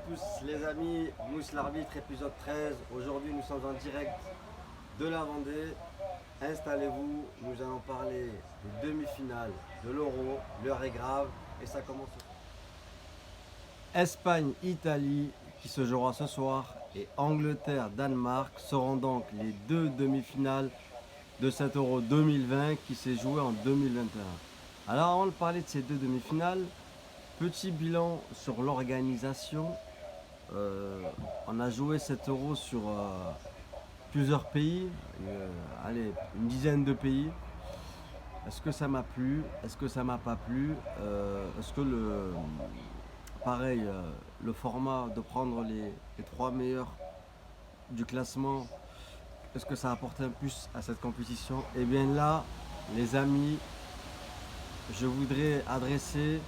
tous les amis, Mousse l'arbitre, épisode 13. Aujourd'hui nous sommes en direct de la Vendée. Installez-vous, nous allons parler des demi-finales de l'Euro. L'heure est grave et ça commence. Espagne-Italie qui se jouera ce soir et Angleterre-Danemark seront donc les deux demi-finales de cet Euro 2020 qui s'est joué en 2021. Alors avant de parler de ces deux demi-finales, petit bilan sur l'organisation. On a joué cet Euro sur plusieurs pays, allez, une dizaine de pays. Est-ce que ça m'a plu? Est-ce que ça m'a pas plu? Est-ce que le format de prendre les trois meilleurs du classement, est-ce que ça apporte un plus à cette compétition? Et bien là, les amis, je voudrais adresser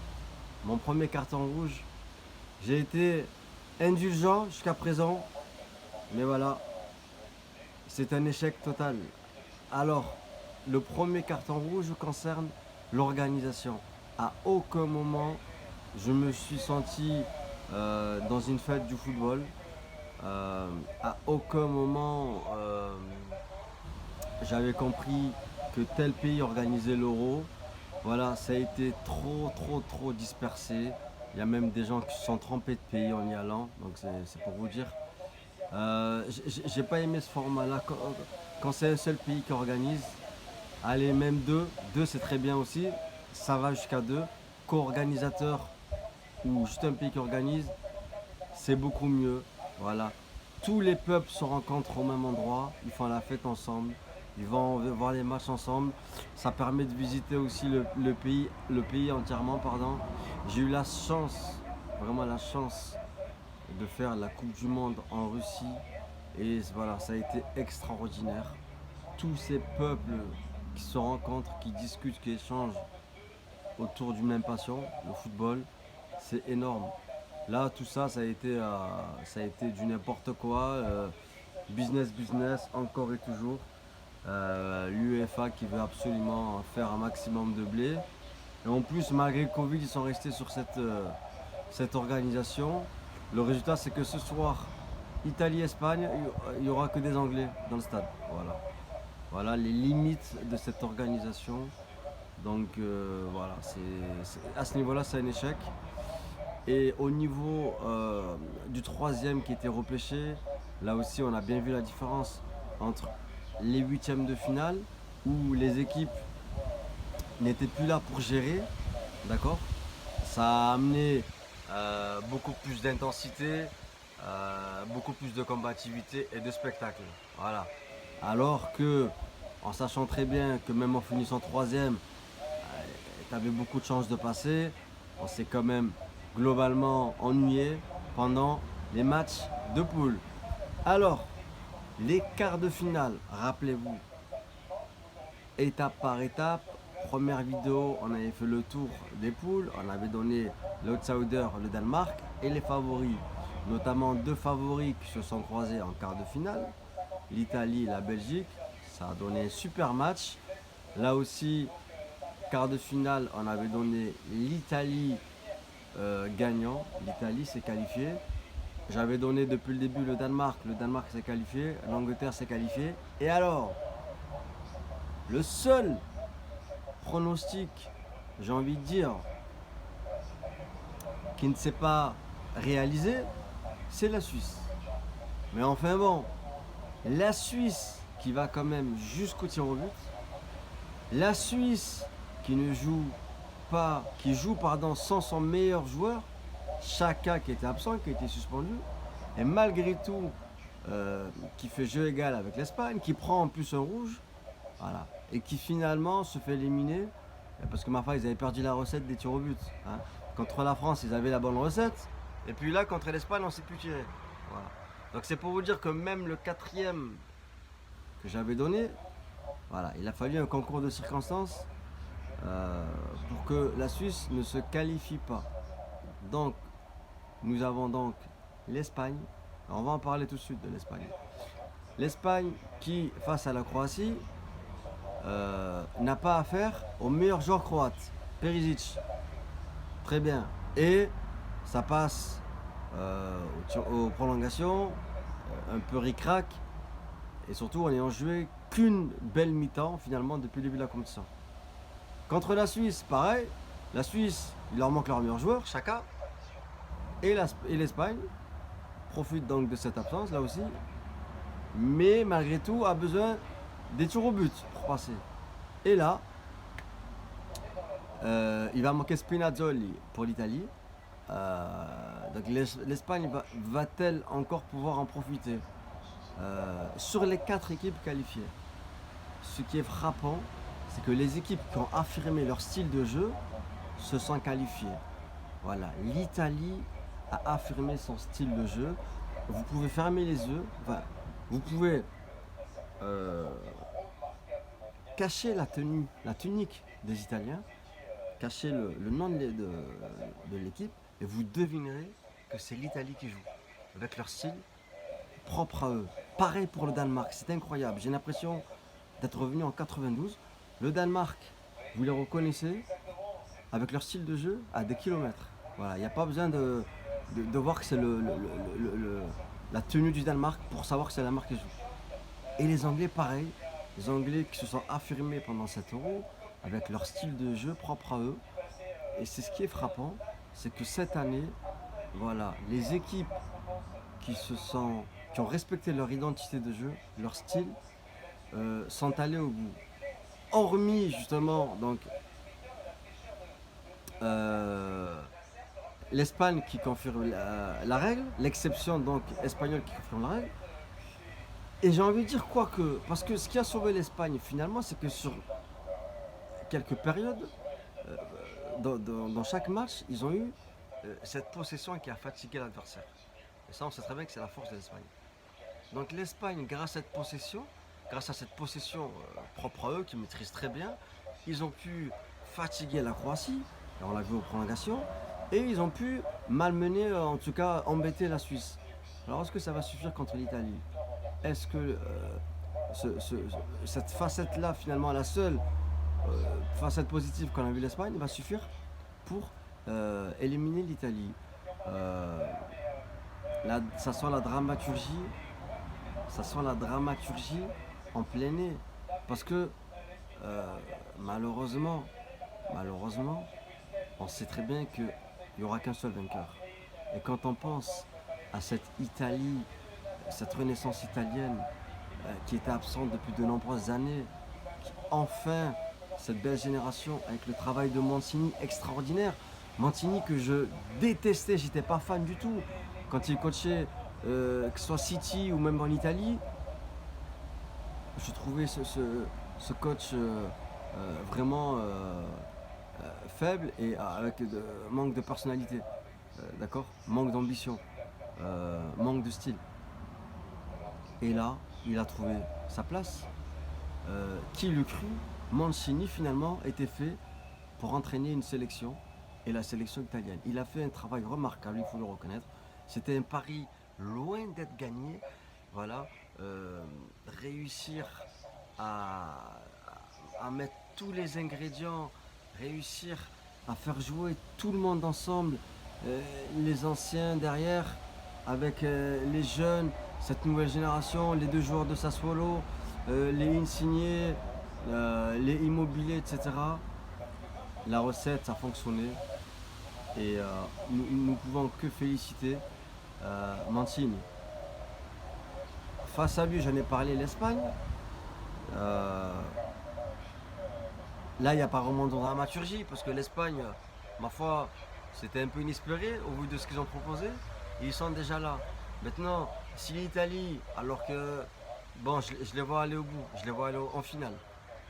mon premier carton rouge. J'ai été indulgent jusqu'à présent, mais voilà, c'est un échec total. Alors, le premier carton rouge concerne l'organisation. À aucun moment, je me suis senti dans une fête du football. À aucun moment, j'avais compris que tel pays organisait l'Euro. Voilà, ça a été trop dispersé. Il y a même des gens qui se sont trompés de pays en y allant, donc c'est pour vous dire. J'ai pas aimé ce format-là. Quand c'est un seul pays qui organise, allez, même deux c'est très bien aussi. Ça va jusqu'à deux. Co-organisateur ou juste un pays qui organise, c'est beaucoup mieux. Voilà. Tous les peuples se rencontrent au même endroit, ils font la fête ensemble. Ils vont voir les matchs ensemble. Ça permet de visiter aussi le pays entièrement, pardon. J'ai eu la chance, vraiment la chance de faire la Coupe du Monde en Russie. Et voilà, ça a été extraordinaire. Tous ces peuples qui se rencontrent, qui discutent, qui échangent autour d'une même passion, le football, c'est énorme. Là, tout ça, ça a été du n'importe quoi. Business, encore et toujours. L'UEFA qui veut absolument faire un maximum de blé. Et en plus, malgré le Covid, ils sont restés sur cette organisation. Le résultat, c'est que ce soir, Italie-Espagne, il n'y aura que des Anglais dans le stade. Voilà les limites de cette organisation. Donc voilà, à ce niveau-là, c'est un échec. Et au niveau du troisième qui était repêché, là aussi, on a bien vu la différence entre les huitièmes de finale où les équipes n'étaient plus là pour gérer, d'accord? Ça a amené beaucoup plus d'intensité, beaucoup plus de combativité et de spectacle. Voilà. Alors que, en sachant très bien que même en finissant troisième, tu avais beaucoup de chances de passer, on s'est quand même globalement ennuyé pendant les matchs de poule. Alors, les quarts de finale, rappelez-vous, étape par étape, première vidéo, on avait fait le tour des poules, on avait donné l'outsider, le Danemark, et les favoris, notamment deux favoris qui se sont croisés en quart de finale, l'Italie et la Belgique. Ça a donné un super match. Là aussi, quart de finale, on avait donné l'Italie gagnant, l'Italie s'est qualifiée. J'avais donné depuis le début le Danemark s'est qualifié, l'Angleterre s'est qualifiée. Et alors, le seul pronostic, j'ai envie de dire, qui ne s'est pas réalisé, c'est la Suisse. Mais enfin bon, la Suisse qui va quand même jusqu'au tir au but, la Suisse qui ne joue pas, qui joue sans son meilleur joueur, Xhaka qui était absent, qui a été suspendu, et malgré tout, qui fait jeu égal avec l'Espagne, qui prend en plus un rouge, voilà, et qui finalement se fait éliminer, parce que ma foi, ils avaient perdu la recette des tirs au but. Hein. Contre la France, ils avaient la bonne recette, et puis là, contre l'Espagne, on ne s'est plus tiré. Voilà. Donc c'est pour vous dire que même le quatrième que j'avais donné, voilà, il a fallu un concours de circonstances pour que la Suisse ne se qualifie pas. Donc, nous avons donc l'Espagne. On va en parler tout de suite de l'Espagne. L'Espagne qui, face à la Croatie, n'a pas affaire au meilleur joueur croate, Perisic. Très bien. Et ça passe aux prolongations, un peu ric-rac, et surtout en n'ayant joué qu'une belle mi-temps finalement depuis le début de la compétition. Contre la Suisse, pareil, la Suisse, il leur manque leur meilleur joueur, Chaka, et l'Espagne profite donc de cette absence là aussi, mais malgré tout a besoin des tirs au but pour passer. Et là, il va manquer Spinazzoli pour l'Italie. Donc l'Espagne va-t-elle encore pouvoir en profiter sur les 4 équipes qualifiées? Ce qui est frappant, c'est que les équipes qui ont affirmé leur style de jeu se sont qualifiées. Voilà, l'Italie a affirmé son style de jeu. Vous pouvez fermer les yeux, enfin, vous pouvez cacher la tunique des Italiens, cacher le nom de l'équipe, et vous devinerez que c'est l'Italie qui joue, avec leur style propre à eux. Pareil pour le Danemark, c'est incroyable. J'ai l'impression d'être revenu en 92. Le Danemark, vous les reconnaissez avec leur style de jeu à des kilomètres. Voilà, il n'y a pas besoin de voir que c'est la tenue du Danemark pour savoir que c'est la marque qui joue. Et les Anglais, pareil. Les Anglais qui se sont affirmés pendant cet Euro avec leur style de jeu propre à eux. Et c'est ce qui est frappant, c'est que cette année, voilà, les équipes qui ont respecté leur identité de jeu, leur style, sont allées au bout. Hormis justement donc l'Espagne qui confirme la règle, l'exception donc espagnole qui confirme la règle. Et j'ai envie de dire quoi que, parce que ce qui a sauvé l'Espagne finalement, c'est que sur quelques périodes, dans chaque match, ils ont eu cette possession qui a fatigué l'adversaire. Et ça, on sait très bien que c'est la force de l'Espagne. Donc l'Espagne, grâce à cette possession propre à eux, qu'ils maîtrisent très bien, ils ont pu fatiguer la Croatie, et on l'a vu aux prolongations, et ils ont pu malmener, en tout cas embêter la Suisse. Alors est-ce que ça va suffire contre l'Italie? Est-ce que cette facette-là, finalement, la seule facette positive qu'on a vu l'Espagne, va suffire pour éliminer l'Italie? Ça sent la dramaturgie, en plein nez. Parce que malheureusement, on sait très bien qu'il n'y aura qu'un seul vainqueur. Et quand on pense à cette Italie, cette renaissance italienne qui était absente depuis de nombreuses années, enfin, cette belle génération avec le travail de Mancini extraordinaire. Mancini que je détestais, j'étais pas fan du tout. Quand il coachait, que ce soit City ou même en Italie, je trouvais ce coach vraiment faible et avec manque de personnalité, d'accord, manque d'ambition, manque de style. Et là, il a trouvé sa place. Qui l'eût cru? Mancini finalement était fait pour entraîner une sélection, et la sélection italienne. Il a fait un travail remarquable, il faut le reconnaître. C'était un pari loin d'être gagné. Voilà, réussir à, à mettre tous les ingrédients, réussir à faire jouer tout le monde ensemble, les anciens derrière, avec les jeunes, cette nouvelle génération, les 2 joueurs de Sassuolo, les Insigne, les Immobilier, etc. La recette, ça a fonctionné. Et nous ne pouvons que féliciter Mancini. Face à lui, j'en ai parlé, l'Espagne. Euh, Là, il n'y a pas vraiment de dramaturgie parce que l'Espagne, ma foi, c'était un peu inespéré au vu de ce qu'ils ont proposé. Et ils sont déjà là. Maintenant, si l'Italie, alors que, bon, je les vois aller au bout, je les vois aller en finale.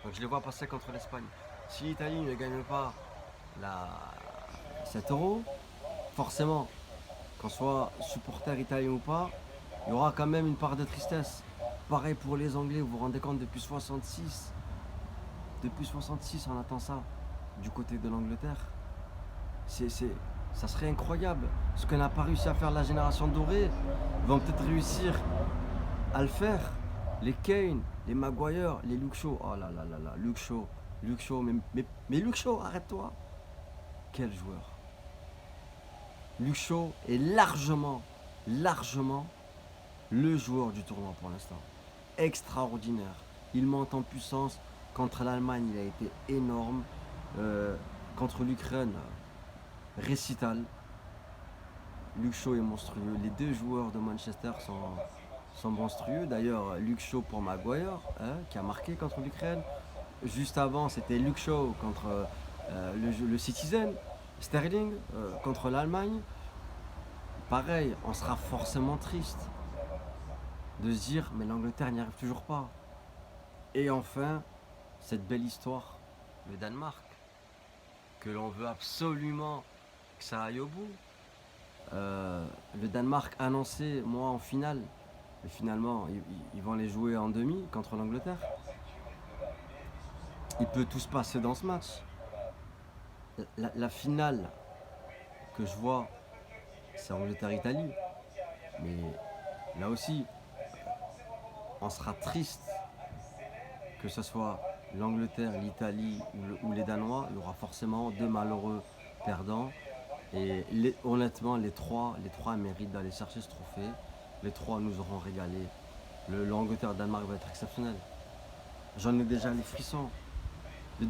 Donc je les vois passer contre l'Espagne. Si l'Italie ne gagne pas la, cet euro, forcément, qu'on soit supporter italien ou pas, il y aura quand même une part de tristesse. Pareil pour les Anglais, vous vous rendez compte, depuis 66, on attend ça du côté de l'Angleterre. Ça serait incroyable. Ce qu'on n'a pas réussi à faire la génération dorée, ils vont peut-être réussir à le faire. Les Kane, les Maguire, les Luke Shaw. Oh là là là là, Luke Shaw, mais Luke Shaw, arrête-toi. Quel joueur. Luke Shaw est largement le joueur du tournoi pour l'instant. Extraordinaire. Il monte en puissance. Contre l'Allemagne, il a été énorme. Contre l'Ukraine, récital. Luke Shaw est monstrueux. Les deux joueurs de Manchester sont monstrueux. D'ailleurs, Luke Shaw pour Maguire, qui a marqué contre l'Ukraine. Juste avant, c'était Luke Shaw contre le Citizen. Sterling contre l'Allemagne. Pareil, on sera forcément triste de se dire, mais l'Angleterre n'y arrive toujours pas. Et enfin, cette belle histoire, le Danemark, que l'on veut absolument que ça aille au bout. Le Danemark annoncé, moi, en finale. Et finalement, ils vont les jouer en demi contre l'Angleterre. Il peut tout se passer dans ce match. La finale que je vois, c'est Angleterre-Italie. Mais là aussi, on sera triste que ce soit l'Angleterre, l'Italie ou les Danois. Il y aura forcément deux malheureux perdants. Et honnêtement, les trois méritent d'aller chercher ce trophée. Les trois nous auront régalé. L'Angleterre-Danemark va être exceptionnel. J'en ai déjà les frissons. Il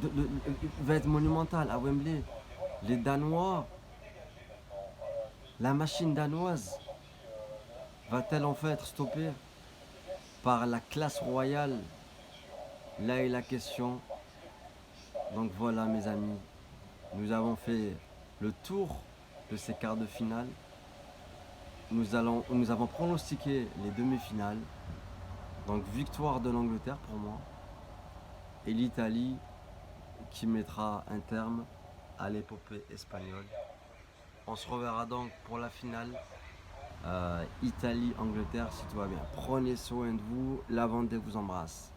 va être monumental à Wembley. Les Danois, la machine danoise, va-t-elle en fait être stoppée par la classe royale? Là est la question. Donc voilà mes amis, nous avons fait le tour de ces quarts de finale. Nous avons pronostiqué les demi-finales. Donc victoire de l'Angleterre pour moi. Et l'Italie qui mettra un terme à l'épopée espagnole. On se reverra donc pour la finale. Italie-Angleterre si tout va bien. Prenez soin de vous. La Vendée vous embrasse.